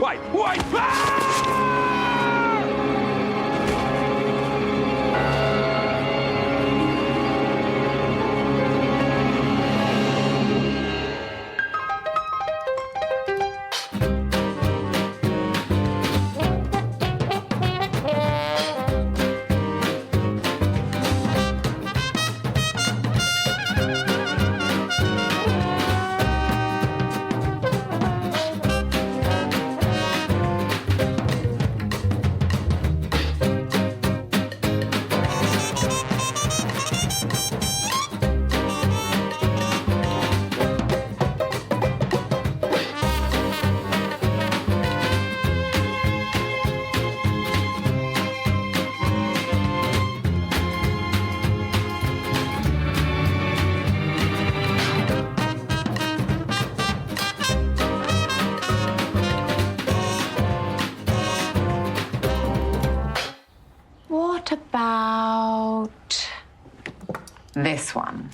Wait! Ah! What about this one?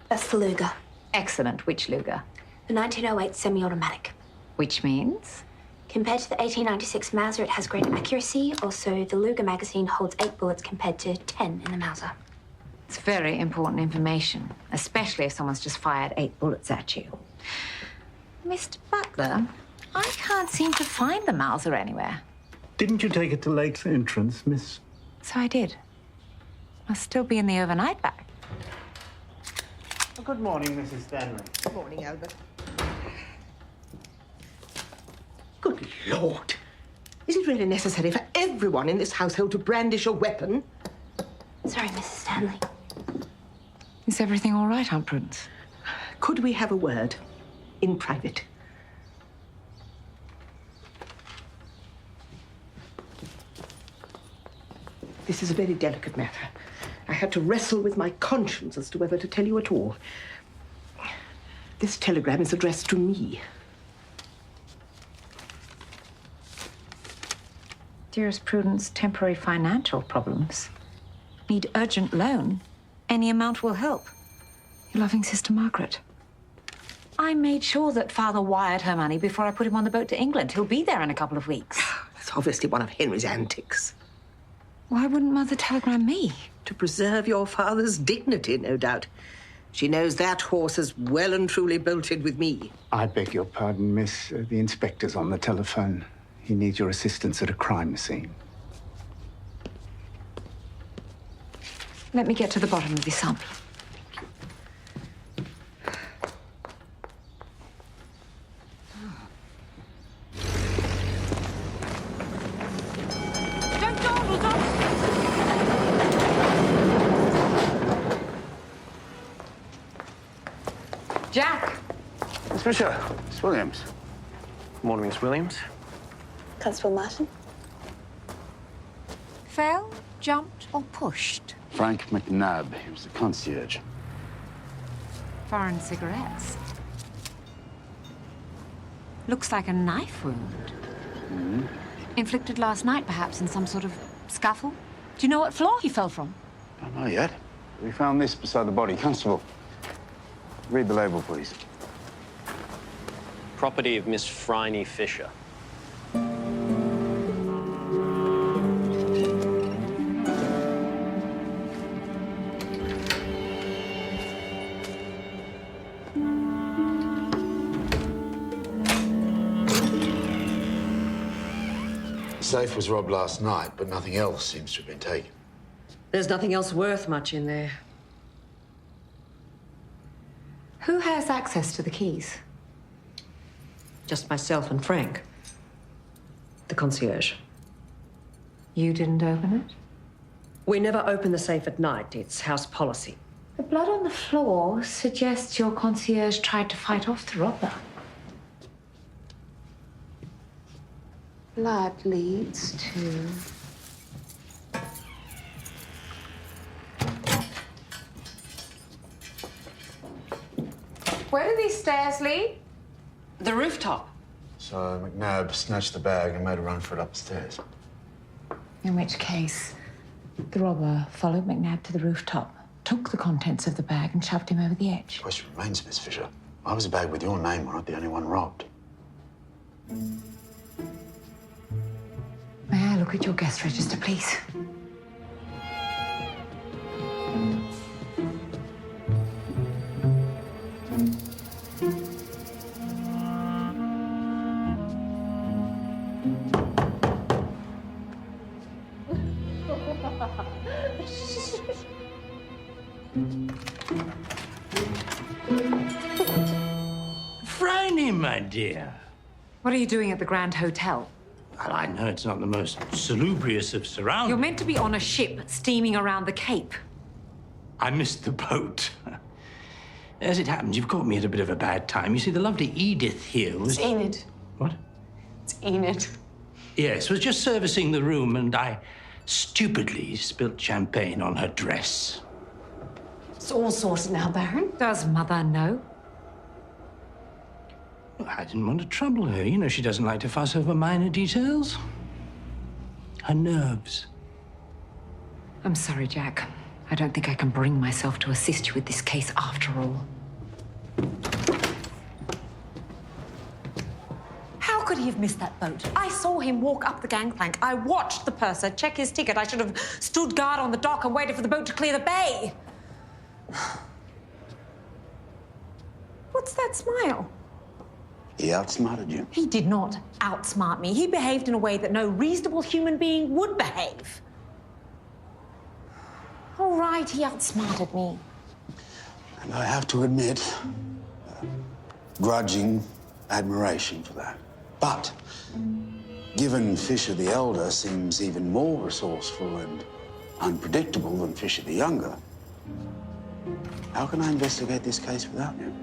That's the Luger. Excellent. Which Luger? The 1908 semi-automatic. Which means? Compared to the 1896 Mauser, it has greater accuracy. Also, the Luger magazine holds 8 bullets compared to 10 in the Mauser. It's very important information, especially if someone's just fired 8 bullets at you. Mr. Butler, I can't seem to find the Mauser anywhere. Didn't you take it to Lake's entrance, miss? So I did. Must still be in the overnight bag. Oh, good morning, Mrs. Stanley. Good morning, Albert. Good Lord. Is it really necessary for everyone in this household to brandish a weapon? Sorry, Mrs. Stanley. Is everything all right, Aunt Prudence? Could we have a word in private? This is a very delicate matter. I had to wrestle with my conscience as to whether to tell you at all. This telegram is addressed to me. Dearest Prudence, temporary financial problems. Need urgent loan. Any amount will help. Your loving sister, Margaret. I made sure that Father wired her money before I put him on the boat to England. He'll be there in a couple of weeks. That's obviously one of Henry's antics. Why wouldn't Mother telegram me? To preserve your father's dignity, no doubt. She knows that horse is well and truly bolted with me. I beg your pardon, miss. The inspector's on the telephone. He needs your assistance at a crime scene. Let me get to the bottom of this sample. Jack! Miss Fisher, Miss Williams. Morning, Miss Williams. Constable Martin. Fell, jumped, or pushed? Frank McNabb, he was the concierge. Foreign cigarettes. Looks like a knife wound. Mm-hmm. Inflicted last night, perhaps, in some sort of scuffle. Do you know what floor he fell from? Don't know yet. We found this beside the body. Constable, read the label, please. Property of Miss Phryne Fisher. The safe was robbed last night, but nothing else seems to have been taken. There's nothing else worth much in there. Who has access to the keys? Just myself and Frank. The concierge. You didn't open it? We never open the safe at night. It's house policy. The blood on the floor suggests your concierge tried to fight off the robber. Blood leads to... Where do these stairs lead? The rooftop. So McNabb snatched the bag and made a run for it upstairs. In which case, the robber followed McNabb to the rooftop, took the contents of the bag and shoved him over the edge. The question remains, Miss Fisher. Why was a bag with your name on it the only one robbed? May I look at your guest register, please? Phryne, my dear. What are you doing at the Grand Hotel? Well, I know it's not the most salubrious of surroundings. You're meant to be on a ship steaming around the Cape. I missed the boat. As it happens, you've caught me at a bit of a bad time. You see, the lovely Edith here was... It's Enid. What? It's Enid. Yes, was just servicing the room, and I stupidly spilt champagne on her dress. It's all sorted now, Baron. Does Mother know? Well, I didn't want to trouble her. You know she doesn't like to fuss over minor details. Her nerves. I'm sorry, Jack. I don't think I can bring myself to assist you with this case after all. How could he have missed that boat? I saw him walk up the gangplank. I watched the purser check his ticket. I should have stood guard on the dock and waited for the boat to clear the bay. What's that smile? He outsmarted you. He did not outsmart me. He behaved in a way that no reasonable human being would behave. All right, he outsmarted me. And I have to admit, grudging admiration for that. But given Fisher the Elder seems even more resourceful and unpredictable than Fisher the Younger, how can I investigate this case without you?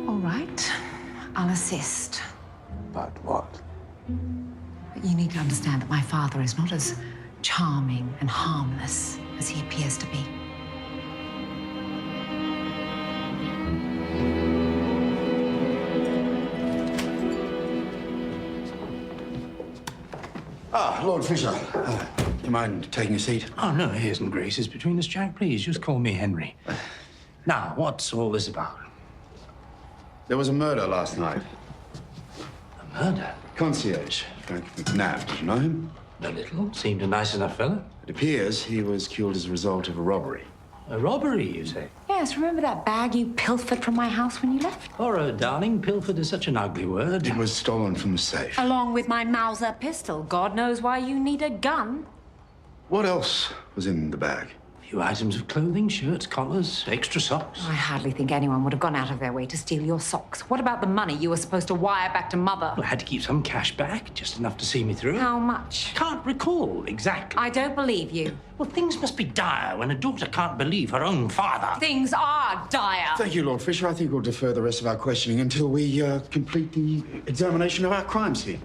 All right, I'll assist. But what? But you need to understand that my father is not as charming and harmless as he appears to be. Ah, Lord Fisher. Do you mind taking a seat? Oh, no, airs and graces between us, Jack. Please, just call me Henry. Now, what's all this about? There was a murder last night. A murder? Concierge, Frank McNabb. Did you know him? A little. Seemed a nice enough fella. It appears he was killed as a result of a robbery. A robbery, you say? Yes, remember that bag you pilfered from my house when you left? Horror, darling. Pilfered is such an ugly word. It was stolen from the safe. Along with my Mauser pistol. God knows why you need a gun. What else was in the bag? A few items of clothing, shirts, collars, extra socks. I hardly think anyone would have gone out of their way to steal your socks. What about the money you were supposed to wire back to Mother? Well, I had to keep some cash back, just enough to see me through. How much? Can't recall exactly. I don't believe you. Well, things must be dire when a daughter can't believe her own father. Things are dire. Thank you, Lord Fisher. I think we'll defer the rest of our questioning until we complete the examination of our crime scene.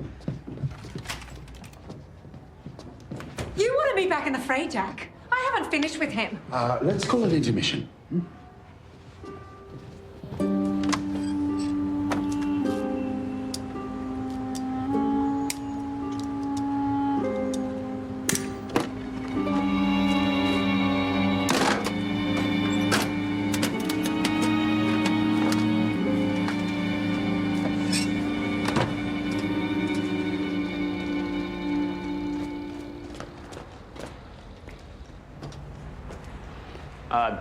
You want to be back in the fray, Jack. I haven't finished with him. Let's call it intermission.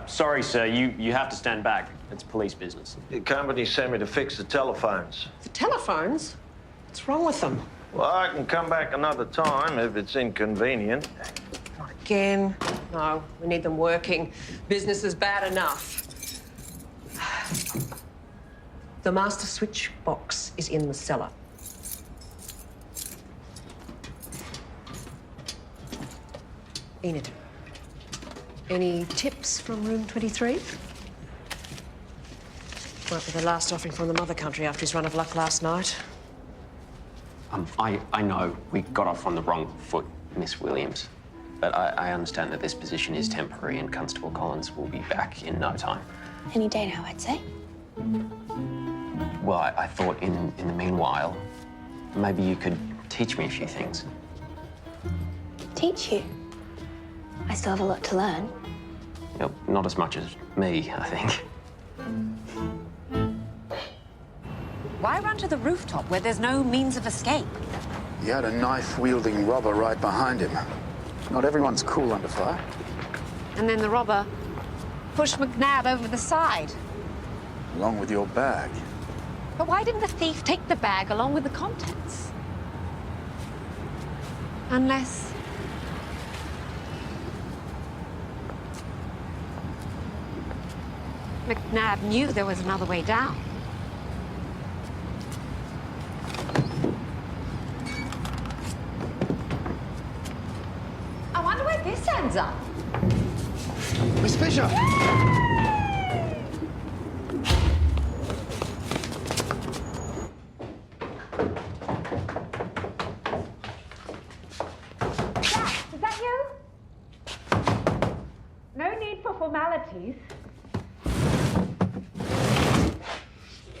Sorry, sir, you have to stand back. It's police business. Your company sent me to fix the telephones. The telephones? What's wrong with them? Well, I can come back another time if it's inconvenient. Not again. No, we need them working. Business is bad enough. The master switch box is in the cellar. Enid, any tips from room 23? Might be the last offering from the mother country after his run of luck last night. I know we got off on the wrong foot, Miss Williams. But I understand that this position is temporary and Constable Collins will be back in no time. Any day now, I'd say. Well, I thought in the meanwhile, maybe you could teach me a few things. Teach you? I still have a lot to learn. You know, not as much as me, I think. Why run to the rooftop where there's no means of escape? He had a knife-wielding robber right behind him. Not everyone's cool under fire. And then the robber pushed McNabb over the side. Along with your bag. But why didn't the thief take the bag along with the contents? Unless... McNabb knew there was another way down. I wonder where this ends up. Miss Fisher! Jack, is that you? No need for formalities.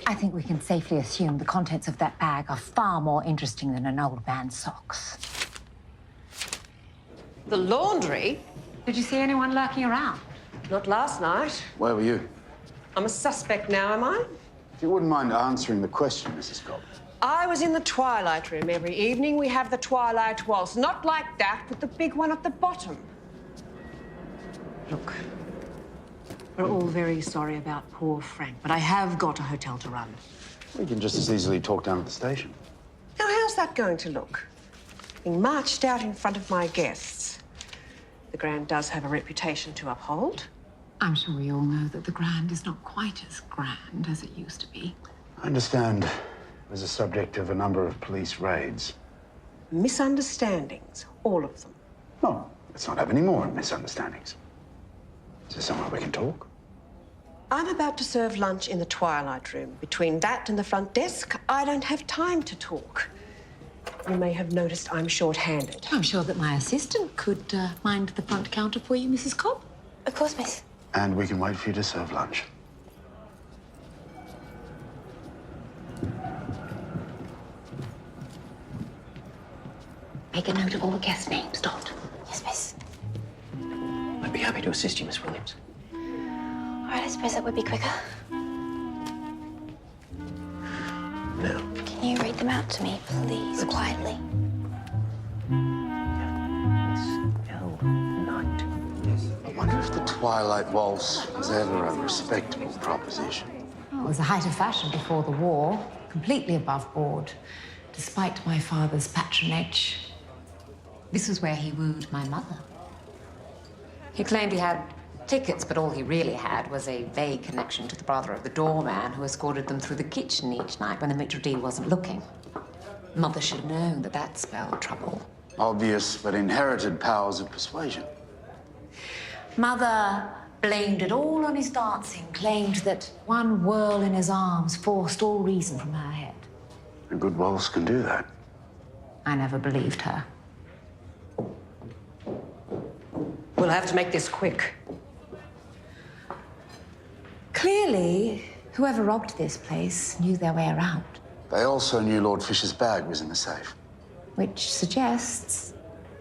I think we can safely assume the contents of that bag are far more interesting than an old man's socks. The laundry? Did you see anyone lurking around? Not last night. Where were you? I'm a suspect now, am I? If you wouldn't mind answering the question, Mrs. Cobb. I was in the twilight room. Every evening we have the twilight waltz. Not like that, but the big one at the bottom. Look, we're all very sorry about poor Frank, but I have got a hotel to run. We can just as easily talk down at the station. Now, how's that going to look? Being marched out in front of my guests. The Grand does have a reputation to uphold. I'm sure we all know that the Grand is not quite as grand as it used to be. I understand it was the subject of a number of police raids. Misunderstandings, all of them. No, let's not have any more misunderstandings. Is there somewhere we can talk? I'm about to serve lunch in the twilight room. Between that and the front desk, I don't have time to talk. You may have noticed I'm short-handed. I'm sure that my assistant could mind the front counter for you, Mrs. Cobb. Of course, miss. And we can wait for you to serve lunch. Make a note of all the guest names, Dot. Yes, miss. I'd be happy to assist you, Miss Williams. All right, I suppose that would be quicker. Now. Can you read them out to me, please, quietly? I wonder if the Twilight Waltz was ever a respectable proposition. Oh, it was the height of fashion before the war, completely above board, despite my father's patronage. This was where he wooed my mother. He claimed he had tickets, but all he really had was a vague connection to the brother of the doorman who escorted them through the kitchen each night when the maitre d' wasn't looking. Mother should have known that that spelled trouble. Obvious but inherited powers of persuasion. Mother blamed it all on his dancing, claimed that one whirl in his arms forced all reason from her head. A good waltz can do that. I never believed her. We'll have to make this quick. Clearly, whoever robbed this place knew their way around. They also knew Lord Fisher's bag was in the safe. Which suggests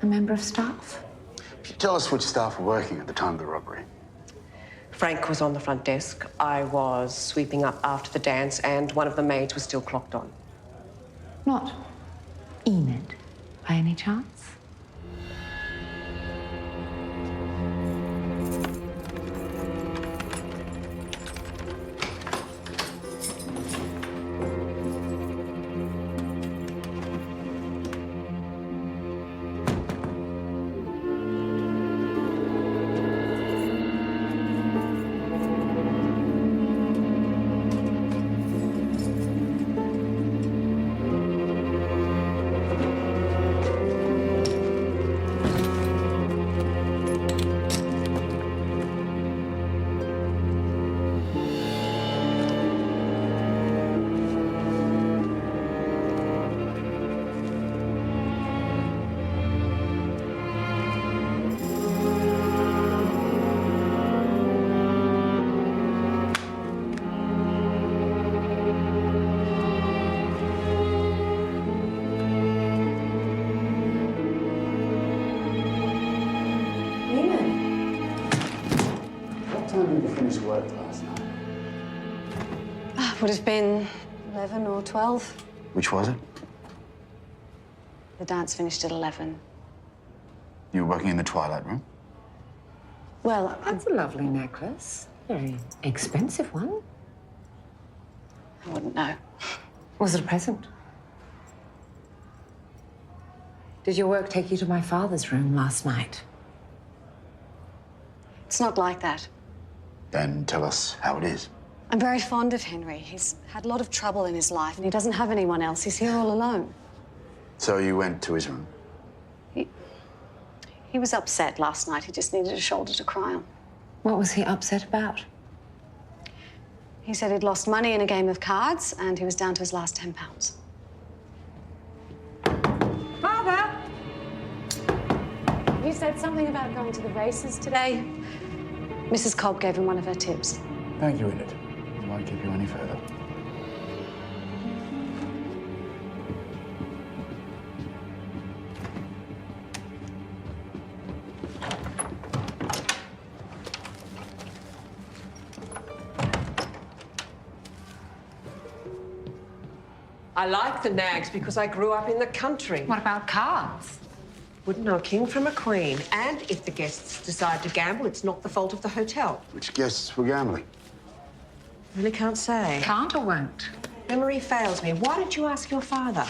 a member of staff. Could you tell us which staff were working at the time of the robbery? Frank was on the front desk. I was sweeping up after the dance, and one of the maids was still clocked on. Not Enid, by any chance? finished work last night? Would have been 11 or 12. Which was it? The dance finished at 11. You were working in the Twilight Room? Well, That's a lovely necklace. Very expensive one. I wouldn't know. Was it a present? Did your work take you to my father's room last night? It's not like that. Then tell us how it is. I'm very fond of Henry. He's had a lot of trouble in his life, and he doesn't have anyone else. He's here all alone. So you went to his room? He was upset last night. He just needed a shoulder to cry on. What was he upset about? He said he'd lost money in a game of cards, and he was down to his last £10. Father! You said something about going to the races today. Mrs. Cobb gave him one of her tips. Thank you, Enid. I won't keep you any further. I like the nags because I grew up in the country. What about cards? Wouldn't know a king from a queen. And if the guests decide to gamble, it's not the fault of the hotel. Which guests were gambling? Really can't say. Can't or won't? Memory fails me. Why didn't you ask your father?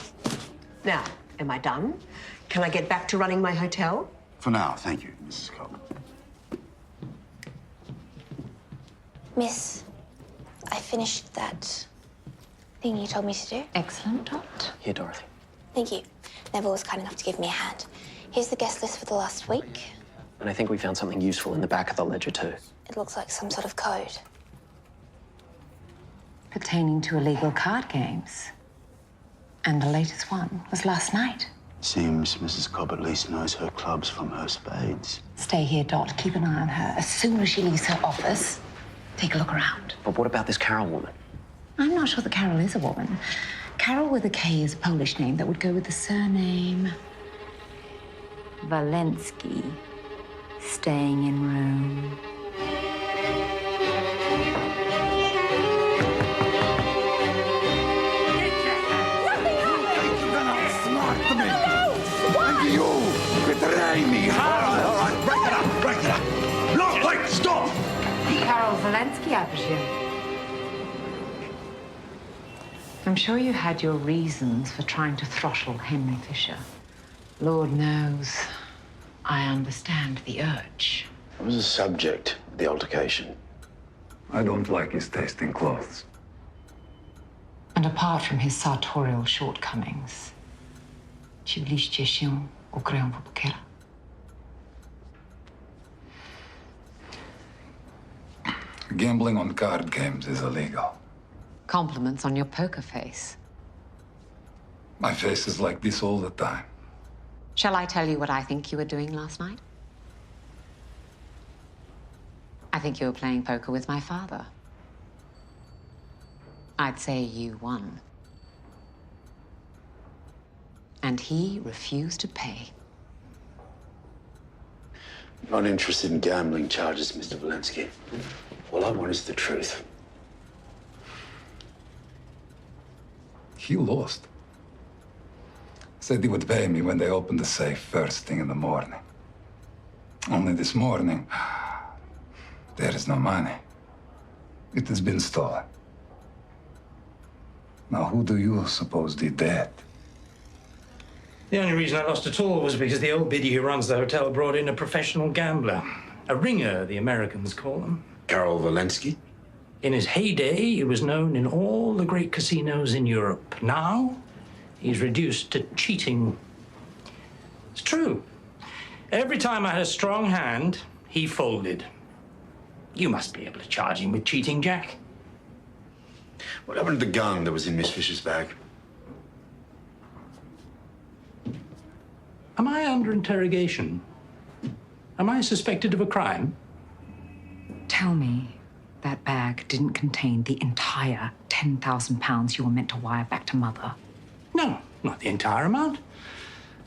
Now, am I done? Can I get back to running my hotel? For now, thank you, Mrs. Cobb. Miss, I finished that thing you told me to do. Excellent, Dot. Here, Dorothy. Thank you. Neville was kind enough to give me a hand. Here's the guest list for the last week. And I think we found something useful in the back of the ledger, too. It looks like some sort of code. Pertaining to illegal card games. And the latest one was last night. Seems Mrs. Cobb at least knows her clubs from her spades. Stay here, Dot. Keep an eye on her. As soon as she leaves her office, take a look around. But what about this Carol woman? I'm not sure that Carol is a woman. Carol with a K is a Polish name that would go with the surname Walensky, staying in Rome. And you betray me. All right, break it up, break it up. No, wait, stop! Carol Walensky, I presume. I'm sure you had your reasons for trying to throttle Henry Fisher. Lord knows, I understand the urge. What was the subject of the altercation? I don't like his taste in clothes. And apart from his sartorial shortcomings, civilizuje się ukryją w bukiera. Gambling on card games is illegal. Compliments on your poker face. My face is like this all the time. Shall I tell you what I think you were doing last night? I think you were playing poker with my father. I'd say you won. And he refused to pay. Not interested in gambling charges, Mr. Walensky. All I want is the truth. He lost. Said he would pay me when they opened the safe first thing in the morning. Only this morning, there is no money. It has been stolen. Now, who do you suppose did that? The only reason I lost at all was because the old biddy who runs the hotel brought in a professional gambler. A ringer, the Americans call them. Carol Walensky? In his heyday, he was known in all the great casinos in Europe. Now, he's reduced to cheating. It's true. Every time I had a strong hand, he folded. You must be able to charge him with cheating, Jack. What happened to the gun that was in Miss Fisher's bag? Am I under interrogation? Am I suspected of a crime? Tell me that bag didn't contain the entire £10,000 you were meant to wire back to Mother. No, not the entire amount.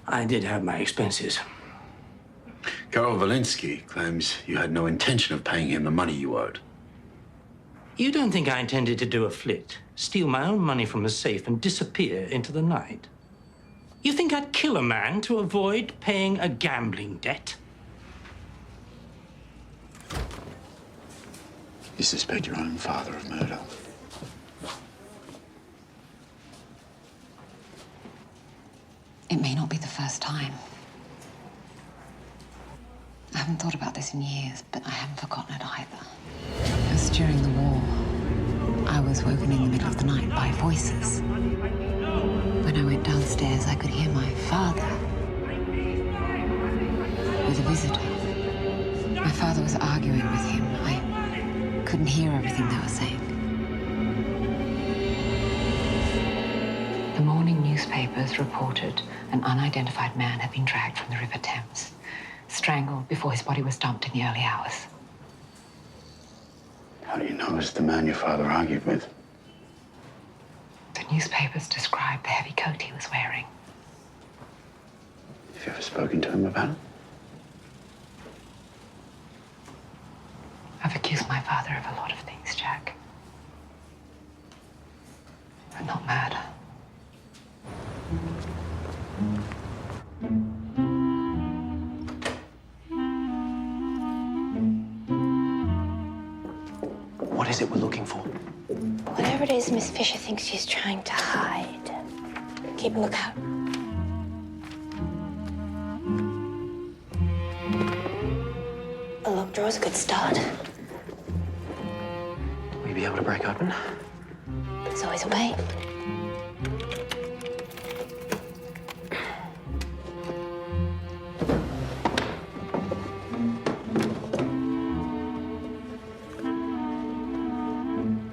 I did have my expenses. Carol Walensky claims you had no intention of paying him the money you owed. You don't think I intended to do a flit, steal my own money from a safe and disappear into the night? You think I'd kill a man to avoid paying a gambling debt? You suspect your own father of murder. It may not be the first time. I haven't thought about this in years, but I haven't forgotten it either. It was during the war. I was woken in the middle of the night by voices. When I went downstairs, I could hear my father with a visitor. My father was arguing with him. I couldn't hear everything they were saying. The morning newspapers reported an unidentified man had been dragged from the River Thames, strangled before his body was dumped in the early hours. How do you know it's the man your father argued with? The newspapers described the heavy coat he was wearing. Have you ever spoken to him about it? I've accused my father of a lot of things, Jack. But not murder. What is it we're looking for? Whatever it is Miss Fisher thinks she's trying to hide. Keep a lookout. A locked drawer's a good start. Will you be able to break open? There's always a way.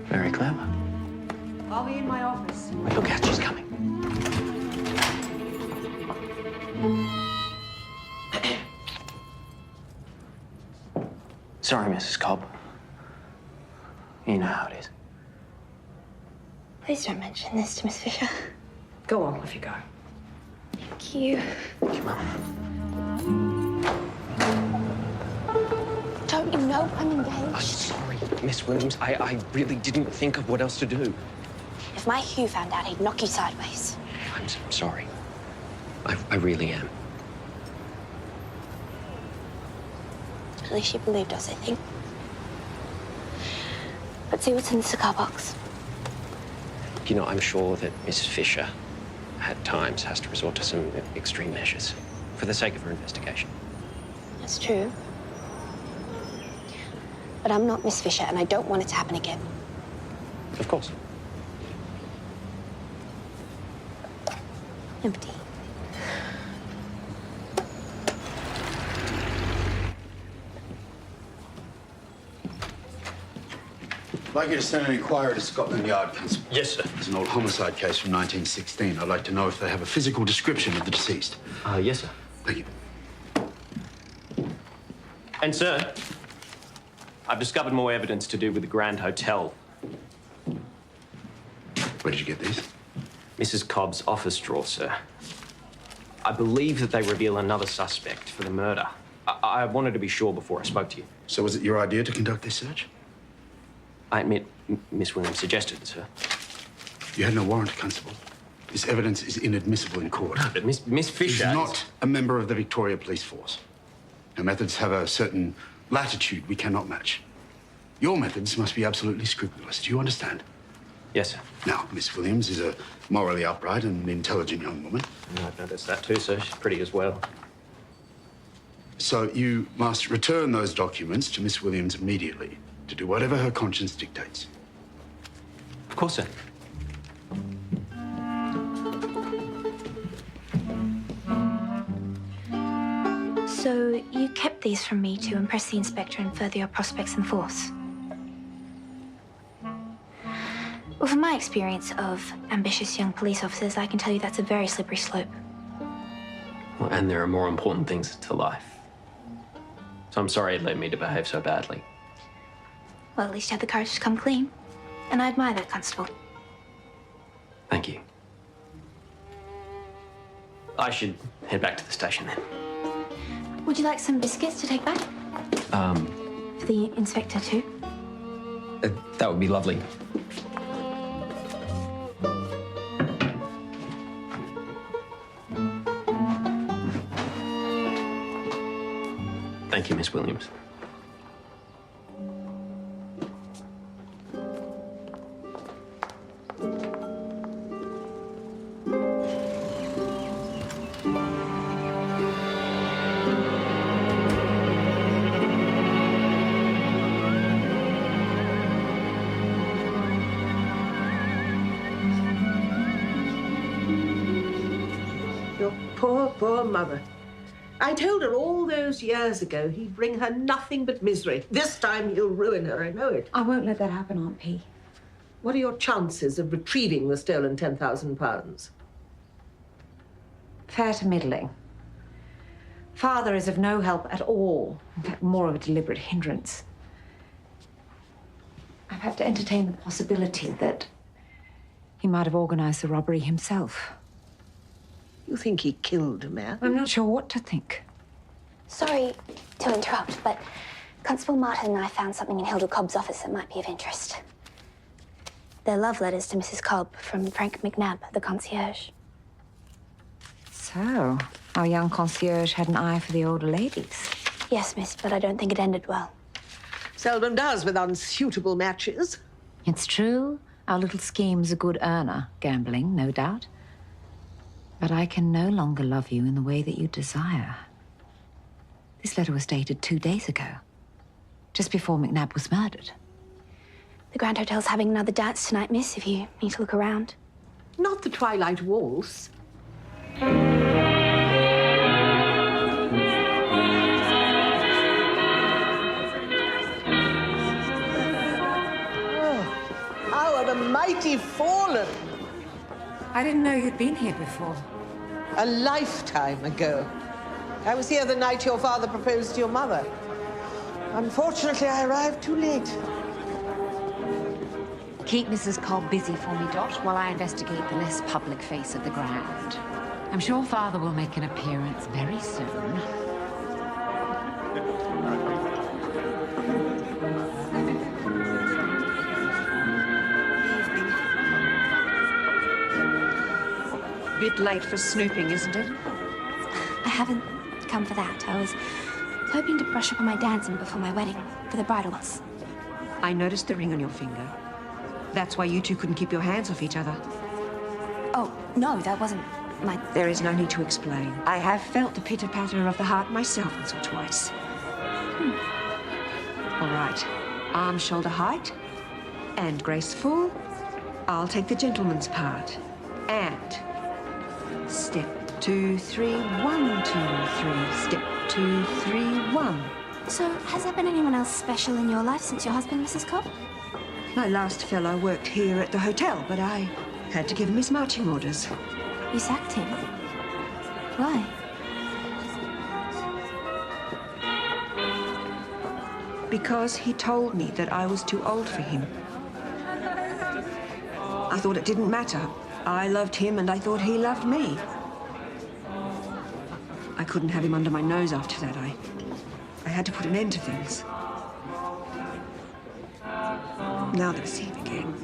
Very clever. I'll be in my office. Wait, look out, she's coming. Sorry, Mrs. Cobb. You know how it is. Please don't mention this to Miss Fisher. Go on, off you go. Thank you. Come on. Don't you know I'm engaged? I'm sorry, Miss Williams. I really didn't think of what else to do. If my Hugh found out, he'd knock you sideways. I'm sorry. I really am. At least she believed us, I think. Let's see what's in the cigar box. You know, I'm sure that Miss Fisher at times has to resort to some extreme measures for the sake of her investigation. That's true. But I'm not Miss Fisher, and I don't want it to happen again. Of course. Empty. I'd like you to send an inquiry to Scotland Yard, Constable. Yes, sir. It's an old homicide case from 1916. I'd like to know if they have a physical description of the deceased. Yes, sir. Thank you. And, sir, I've discovered more evidence to do with the Grand Hotel. Where did you get these? Mrs. Cobb's office drawer, sir. I believe that they reveal another suspect for the murder. I wanted to be sure before I spoke to you. So was it your idea to conduct this search? I admit Miss Williams suggested it, sir. You had no warrant, Constable. This evidence is inadmissible in court. No, but Miss Fisher... She's not a member of the Victoria Police Force. Her methods have a certain latitude we cannot match. Your methods must be absolutely scrupulous. Do you understand? Yes, sir. Now, Miss Williams is a morally upright and intelligent young woman. I've noticed that too, sir. She's pretty as well. So you must return those documents to Miss Williams immediately to do whatever her conscience dictates. Of course, sir. So you kept these from me to impress the inspector and further your prospects in the force? Well, from my experience of ambitious young police officers, I can tell you that's a very slippery slope. Well, and there are more important things to life. So I'm sorry it led me to behave so badly. Well, at least you had the courage to come clean. And I admire that, Constable. Thank you. I should head back to the station then. Would you like some biscuits to take back? For the inspector, too? That would be lovely. Thank you, Miss Williams. Your poor, poor mother. I told her all those years ago he'd bring her nothing but misery. This time he'll ruin her, I know it. I won't let that happen, Aunt P. What are your chances of retrieving the stolen £10,000? Fair to middling. Father is of no help at all. In fact, more of a deliberate hindrance. I've had to entertain the possibility that he might have organised the robbery himself. You think he killed a man? I'm not sure what to think. Sorry to interrupt, but Constable Martin and I found something in Hilda Cobb's office that might be of interest. They're love letters to Mrs. Cobb from Frank McNabb, the concierge. So, our young concierge had an eye for the older ladies. Yes, miss, but I don't think it ended well. Seldom does with unsuitable matches. It's true. Our little scheme's a good earner, gambling, no doubt. But I can no longer love you in the way that you desire. This letter was dated 2 days ago, just before McNabb was murdered. The Grand Hotel's having another dance tonight, miss, if you need to look around. Not the Twilight Waltz. How are the mighty fallen? I didn't know you'd been here before. A lifetime ago. I was here the night your father proposed to your mother. Unfortunately, I arrived too late. Keep Mrs. Cobb busy for me, Dot, while I investigate the less public face of the Grand. I'm sure Father will make an appearance very soon. Bit late for snooping, isn't it? I haven't come for that. I was hoping to brush up on my dancing before my wedding, for the bridals. I noticed the ring on your finger. That's why you two couldn't keep your hands off each other. Oh, no, that wasn't my... There is no need to explain. I have felt the pitter-patter of the heart myself once or twice. All right. Arm, shoulder height, and graceful. I'll take the gentleman's part. And step 2, 3, 1, 2, 3. Step 2, 3, 1. So, has there been anyone else special in your life since your husband, Mrs. Cobb? My last fellow worked here at the hotel, but I had to give him his marching orders. You sacked him? Why? Because he told me that I was too old for him. I thought it didn't matter. I loved him and I thought he loved me. I couldn't have him under my nose after that. I had to put an end to things. Now they'll see him again.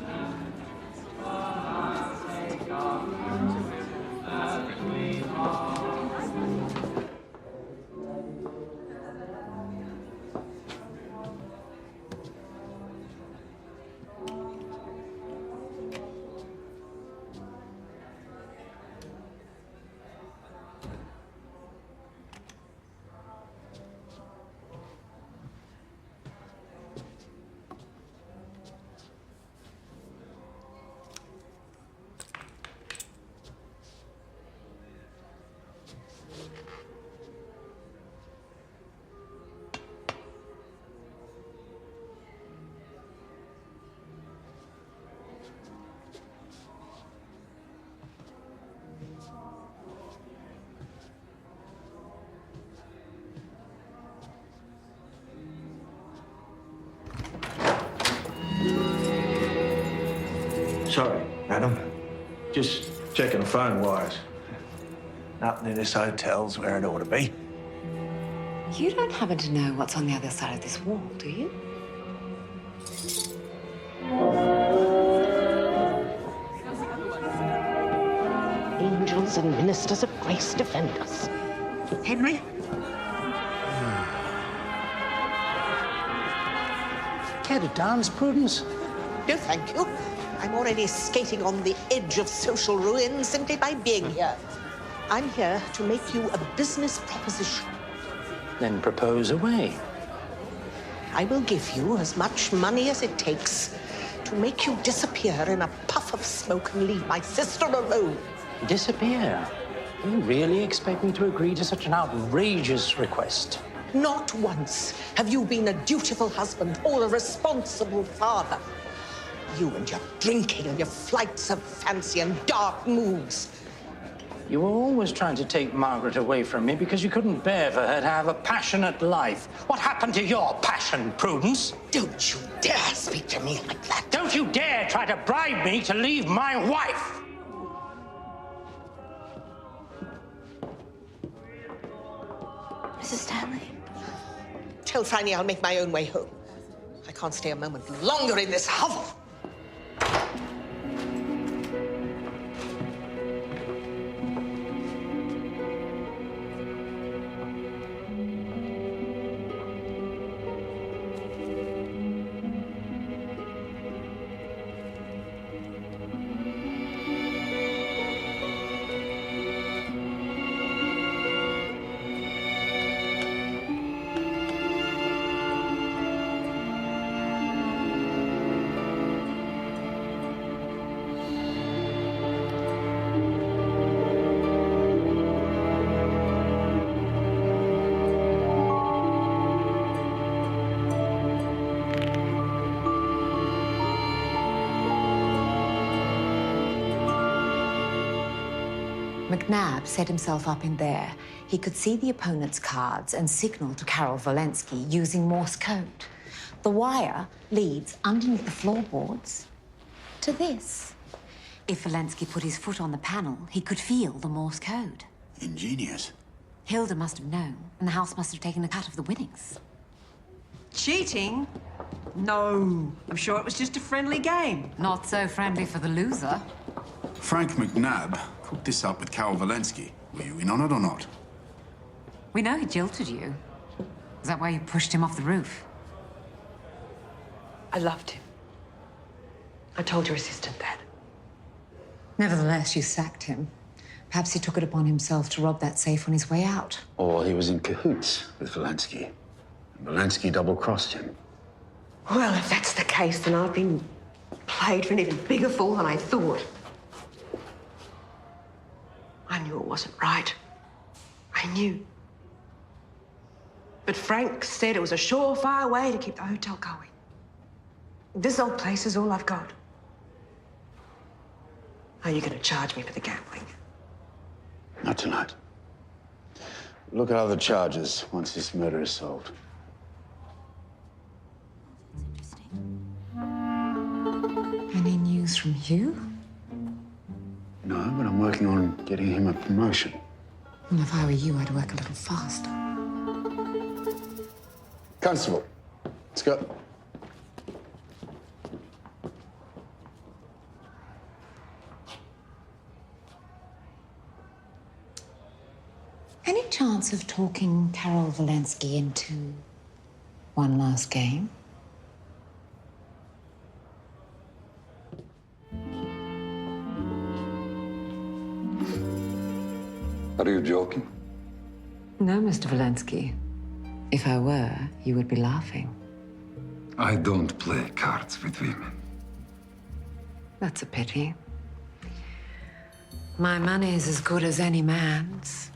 Sorry, madam. Just checking the phone wires. Nothing in this hotel's where it ought to be. You don't happen to know what's on the other side of this wall, do you? Angels and ministers of grace defend us. Henry? Care to dance, Prudence? No, thank you. I'm already skating on the edge of social ruin simply by being here. I'm here to make you a business proposition. Then propose away. I will give you as much money as it takes to make you disappear in a puff of smoke and leave my sister alone. Disappear? You really expect me to agree to such an outrageous request? Not once have you been a dutiful husband or a responsible father. You and your drinking and your flights of fancy and dark moves. You were always trying to take Margaret away from me because you couldn't bear for her to have a passionate life. What happened to your passion, Prudence? Don't you dare speak to me like that. Don't you dare try to bribe me to leave my wife! Mrs. Stanley. Tell Phryne I'll make my own way home. I can't stay a moment longer in this hovel. McNabb set himself up in there. He could see the opponent's cards and signal to Karol Walensky using Morse code. The wire leads underneath the floorboards to this. If Walensky put his foot on the panel, he could feel the Morse code. Ingenious. Hilda must have known, and the house must have taken a cut of the winnings. Cheating? No. I'm sure it was just a friendly game. Not so friendly for the loser. Frank McNabb cooked this up with Karol Walensky. Were you in on it or not? We know he jilted you. Is that why you pushed him off the roof? I loved him. I told your assistant that. Nevertheless, you sacked him. Perhaps he took it upon himself to rob that safe on his way out. Or he was in cahoots with Walensky. And Walensky double-crossed him. Well, if that's the case, then I've been played for an even bigger fool than I thought. I knew it wasn't right. I knew. But Frank said it was a surefire way to keep the hotel going. This old place is all I've got. Are you going to charge me for the gambling? Not tonight. Look at other charges once this murder is solved. Any news from you? No, but I'm working on getting him a promotion. Well, if I were you, I'd work a little faster. Constable, let's go. Any chance of talking Karol Walensky into one last game? Are you joking? No, Mr. Walensky. If I were, you would be laughing. I don't play cards with women. That's a pity. My money is as good as any man's.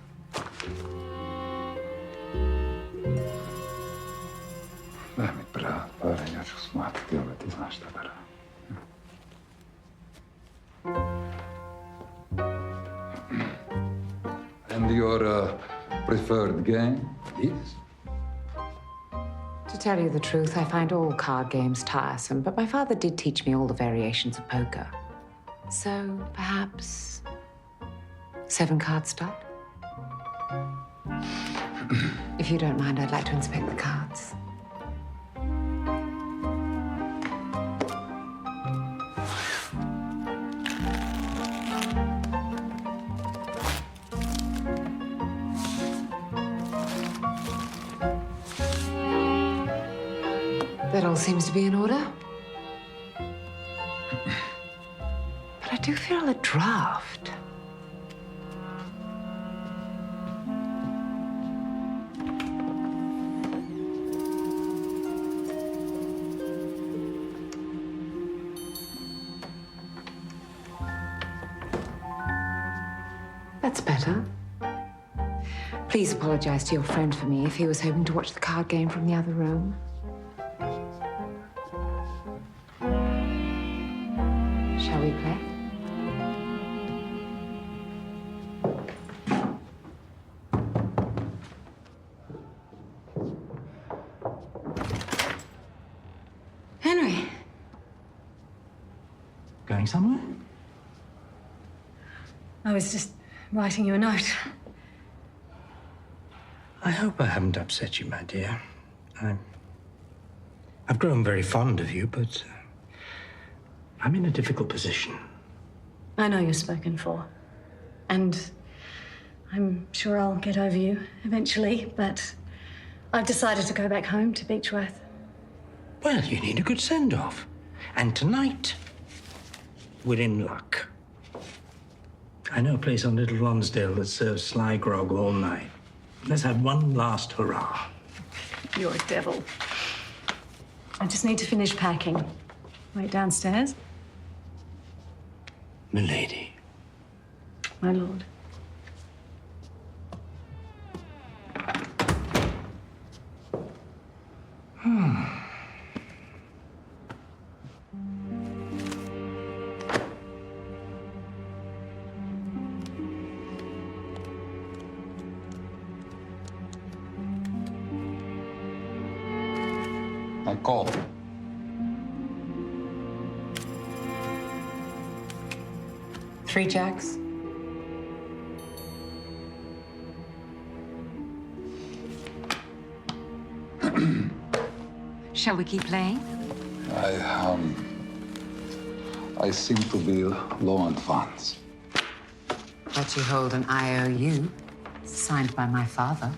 Дай ми прав, парень, ja ću smatrati ove, ti znaš šta da radim. And your preferred game is? To tell you the truth, I find all card games tiresome, but my father did teach me all the variations of poker. So, perhaps 7-card stud? If you don't mind, I'd like to inspect the cards. That all seems to be in order. But I do feel a draft. That's better. Please apologize to your friend for me if he was hoping to watch the card game from the other room. Shall we play? Henry. Going somewhere? I was just writing you a note. I hope I haven't upset you, my dear. I've grown very fond of you, but I'm in a difficult position. I know you're spoken for. And I'm sure I'll get over you eventually, but I've decided to go back home to Beechworth. Well, you need a good send-off. And tonight, we're in luck. I know a place on Little Lonsdale that serves sly grog all night. Let's have one last hurrah. You're a devil. I just need to finish packing. Wait downstairs. Milady. My lord. I call. Three jacks. Shall we keep playing? I seem to be low on funds. But you hold an IOU signed by my father.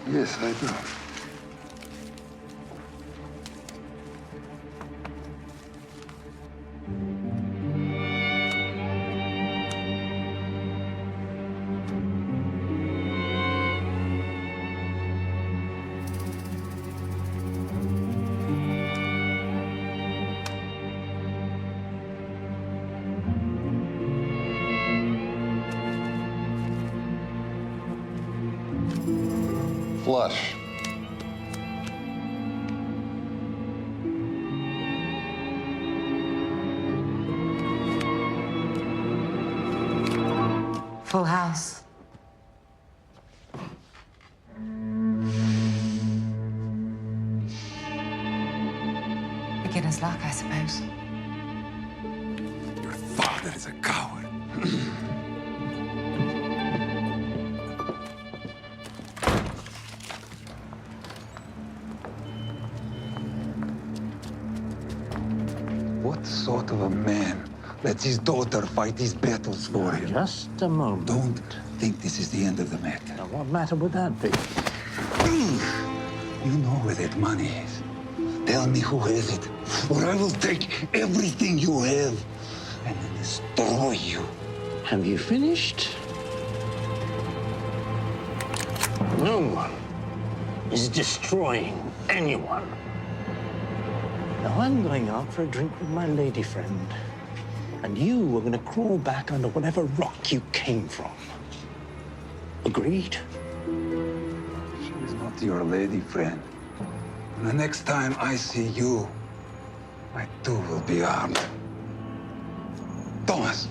Yes, I do. Flush. Full house. Beginner's luck, I suppose. Your father is a coward. What sort of a man lets his daughter fight his battles for him? Just a moment. Don't think this is the end of the matter. Now, what matter would that be? You know where that money is. Tell me who has it, or I will take everything you have and destroy you. Have you finished? No one is destroying anyone. Now, I'm going out for a drink with my lady friend, and you are going to crawl back under whatever rock you came from. Agreed? She's not your lady friend. And the next time I see you, I too will be armed. Thomas!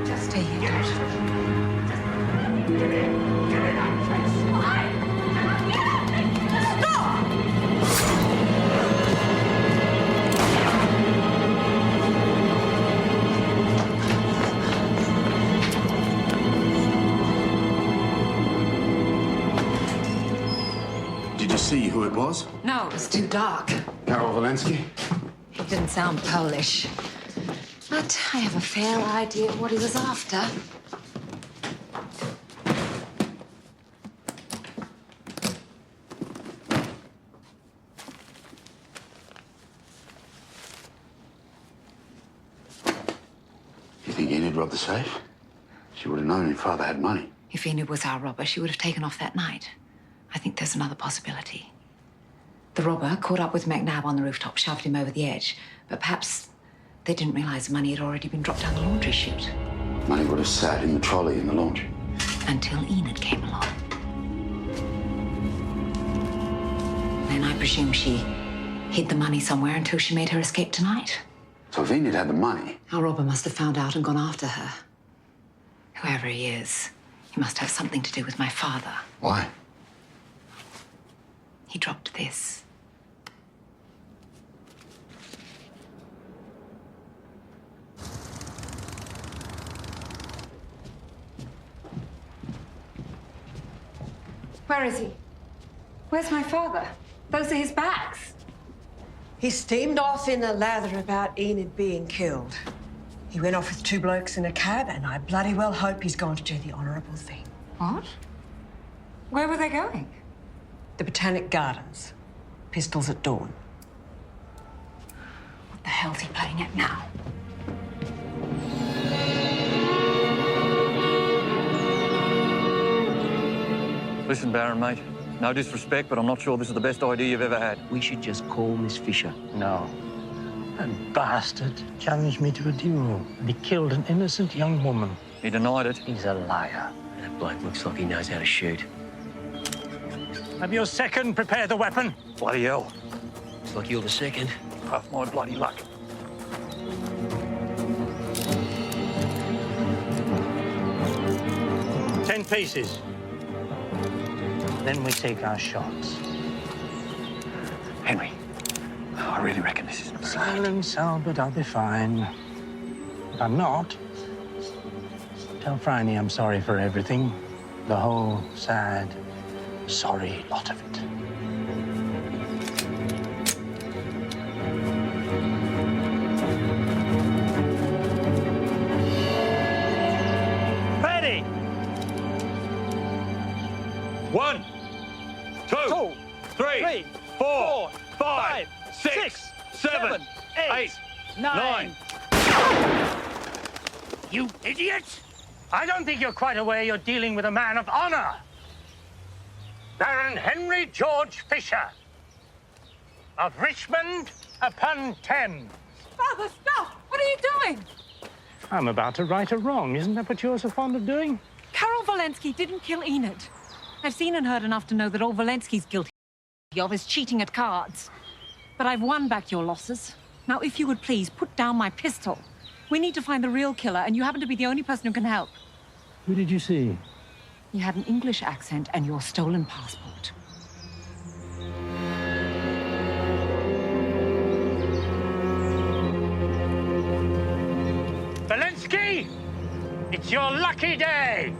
Just stay here, Dad. Did you see who it was? No, it was too dark. Karol Walensky? He didn't sound Polish. But I have a fair idea of what he was after. You think Enid robbed the safe? She would have known her father had money. If Enid was our robber, she would have taken off that night. I think there's another possibility. The robber caught up with McNabb on the rooftop, shoved him over the edge. But perhaps they didn't realize the money had already been dropped down the laundry chute. Money would have sat in the trolley in the laundry. Until Enid came along. Then I presume she hid the money somewhere until she made her escape tonight. So if Enid had the money... Our robber must have found out and gone after her. Whoever he is, he must have something to do with my father. Why? He dropped this. Where is he? Where's my father? Those are his bags. He steamed off in a lather about Enid being killed. He went off with two blokes in a cab, and I bloody well hope he's gone to do the honourable thing. What? Where were they going? The Botanic Gardens. Pistols at dawn. What the hell's he playing at now? Listen, Baron, mate. No disrespect, but I'm not sure this is the best idea you've ever had. We should just call Miss Fisher. No. That bastard challenged me to a duel, and he killed an innocent young woman. He denied it. He's a liar. That bloke looks like he knows how to shoot. Have your second prepare the weapon. Bloody hell. Looks like you're the second. Half my bloody luck. $10 pieces. Then we take our shots. Henry, I really reckon this isn't safe. Silence, Albert, I'll be fine. If I'm not, tell Phryne I'm sorry for everything. The whole sad, sorry lot of it. Ready? 1, 2, 3, 4, 5, 6, 7, 8, 9. You idiot! I don't think you're quite aware you're dealing with a man of honor. Baron Henry George Fisher of Richmond upon Thames. Father, stop! What are you doing? I'm about to right a wrong. Isn't that what you're so fond of doing? Karol Walensky didn't kill Enid. I've seen and heard enough to know that all Walensky's guilty of is cheating at cards. But I've won back your losses. Now, if you would please put down my pistol. We need to find the real killer, and you happen to be the only person who can help. Who did you see? You had an English accent and your stolen passport. Walensky, it's your lucky day.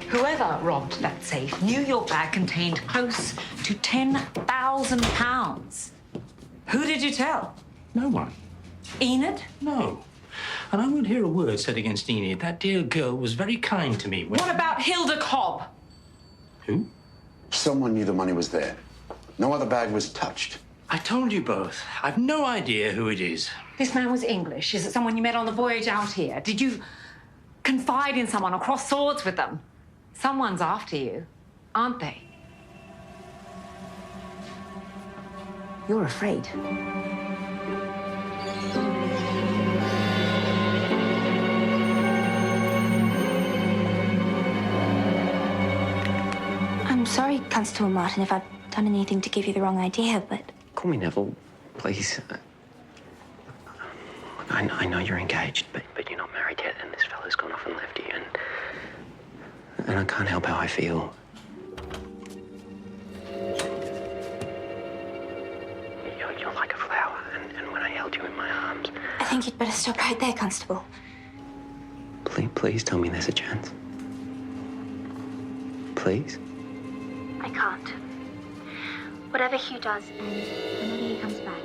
Whoever robbed that safe knew your bag contained close to £10,000. Who did you tell? No one. Enid? No. And I won't hear a word said against Enid. That dear girl was very kind to me. What about Hilda Cobb? Who? Someone knew the money was there. No other bag was touched. I told you both. I've no idea who it is. This man was English. Is it someone you met on the voyage out here? Did you confide in someone or cross swords with them? Someone's after you, aren't they? You're afraid. sorry, Constable Martin, if I've done anything to give you the wrong idea, but... Call me Neville, please. I know you're engaged, but you're not married yet, and this fella's gone off and left you, and I can't help how I feel. You're like a flower, and when I held you in my arms... I think you'd better stop right there, Constable. Please tell me there's a chance. Please? I can't. Whatever Hugh does, and whenever he comes back,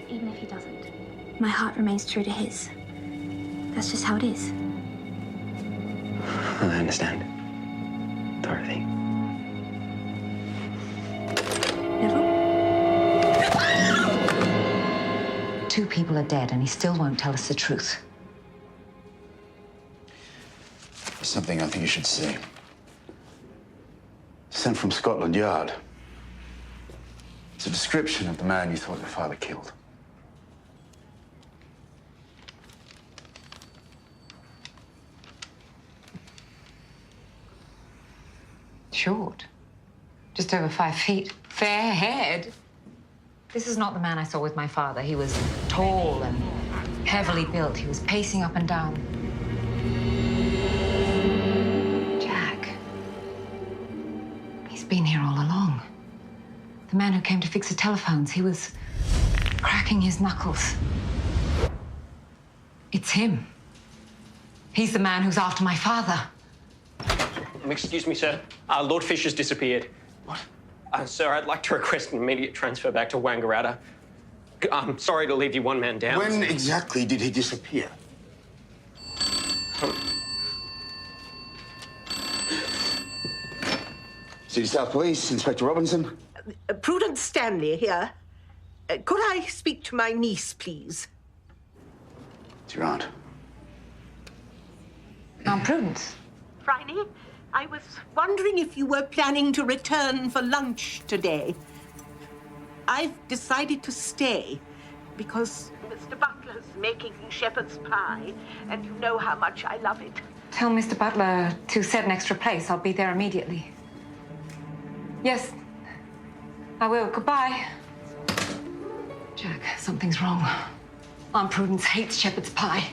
even if he doesn't, my heart remains true to his. That's just how it is. I understand. Dorothy. Neville? 2 people are dead and he still won't tell us the truth. There's something I think you should see. Sent from Scotland Yard. It's a description of the man you thought your father killed. Short. Just over 5 feet. Fair-haired. This is not the man I saw with my father. He was tall and heavily built. He was pacing up and down. Jack. He's been here all along. The man who came to fix the telephones, he was cracking his knuckles. It's him. He's the man who's after my father. Excuse me, sir. Lord Fisher's disappeared. What? Sir, I'd like to request an immediate transfer back to Wangaratta. I'm sorry to leave you one man down. When exactly did he disappear? City South Police, Inspector Robinson. Prudence Stanley here. Could I speak to my niece, please? It's your aunt. Aunt Prudence. Phryne, I was wondering if you were planning to return for lunch today. I've decided to stay because Mr. Butler's making shepherd's pie, and you know how much I love it. Tell Mr. Butler to set an extra place. I'll be there immediately. Yes, I will. Goodbye. Jack, something's wrong. Aunt Prudence hates shepherd's pie.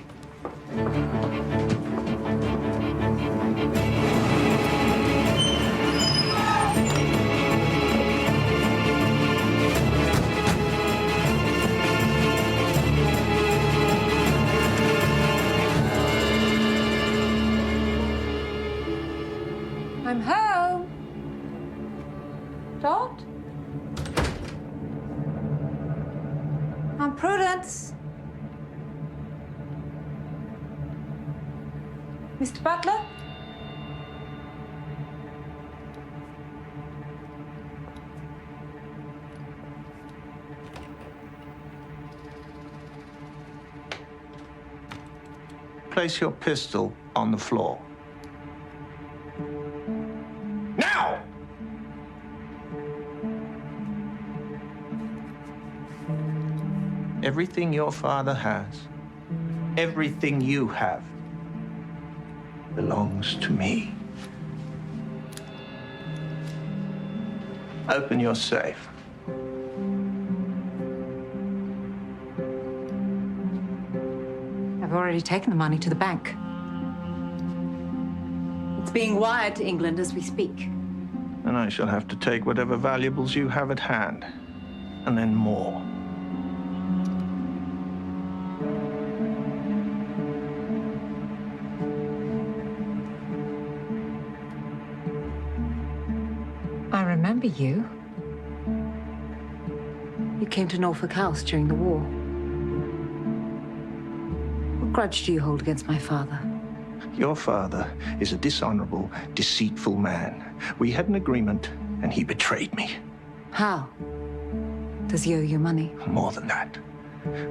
I'm home. Dot? Aunt Prudence? Mr. Butler? Place your pistol on the floor. Now! Everything your father has, everything you have, belongs to me. Open your safe. I've already taken the money to the bank. It's being wired to England as we speak. And I shall have to take whatever valuables you have at hand, and then more. I remember you. You came to Norfolk House during the war. What grudge do you hold against my father? Your father is a dishonorable, deceitful man. We had an agreement, and he betrayed me. How? Does he owe you money? More than that.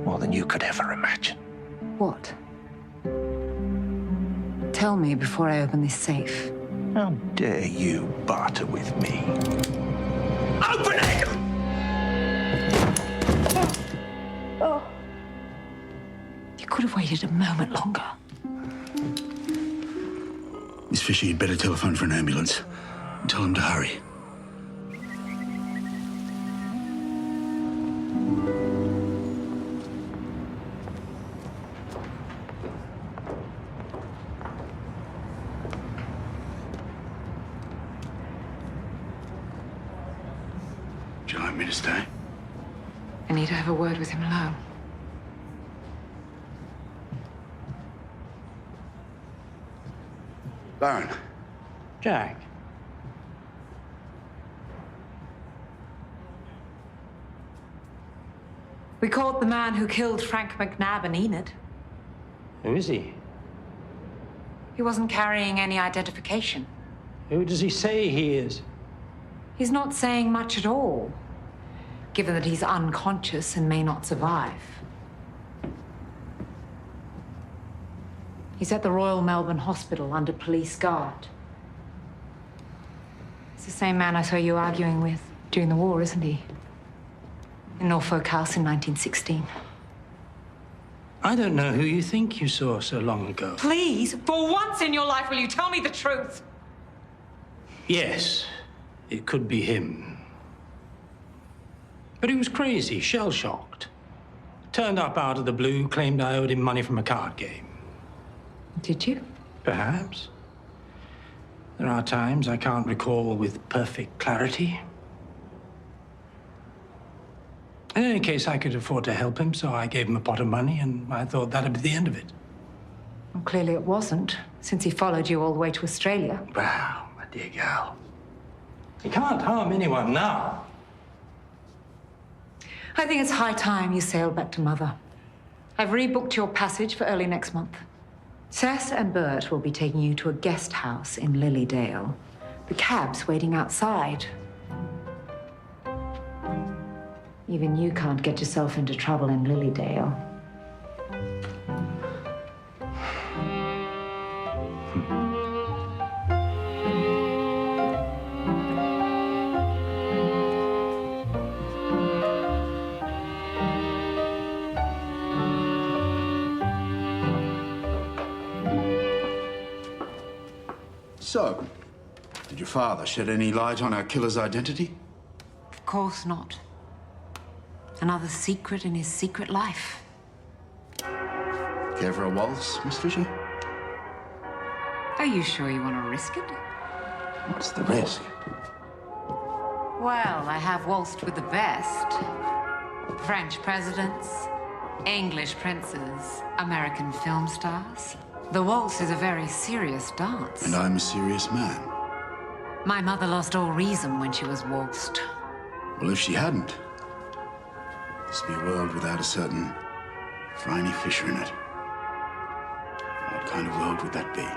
More than you could ever imagine. What? Tell me before I open this safe. How dare you barter with me? Open it! Oh. You could have waited a moment longer. Miss Fisher, you'd better telephone for an ambulance. Tell them to hurry. me to stay? I need to have a word with him alone. Baron. Jack. We caught the man who killed Frank McNabb and Enid. Who is he? He wasn't carrying any identification. Who does he say he is? He's not saying much at all, given that he's unconscious and may not survive. He's at the Royal Melbourne Hospital under police guard. It's the same man I saw you arguing with during the war, isn't he? In Norfolk House in 1916. I don't know who you think you saw so long ago. Please, for once in your life, will you tell me the truth? Yes, it could be him. But he was crazy, shell-shocked. Turned up out of the blue, claimed I owed him money from a card game. Did you? Perhaps. There are times I can't recall with perfect clarity. In any case, I could afford to help him, so I gave him a pot of money, and I thought that'd be the end of it. Well, clearly it wasn't, since he followed you all the way to Australia. Wow, my dear girl. He can't harm anyone now. I think it's high time you sailed back to Mother. I've rebooked your passage for early next month. Seth and Bert will be taking you to a guest house in Lilydale. The cab's waiting outside. Even you can't get yourself into trouble in Lilydale. So, did your father shed any light on our killer's identity? Of course not. Another secret in his secret life. Care for a waltz, Miss Fisher? Are you sure you want to risk it? What's the risk? Well, I have waltzed with the best. French presidents, English princes, American film stars. The waltz is a very serious dance. And I'm a serious man. My mother lost all reason when she was waltzed. Well, if she hadn't, this would be a world without a certain Phryne Fisher in it. What kind of world would that be?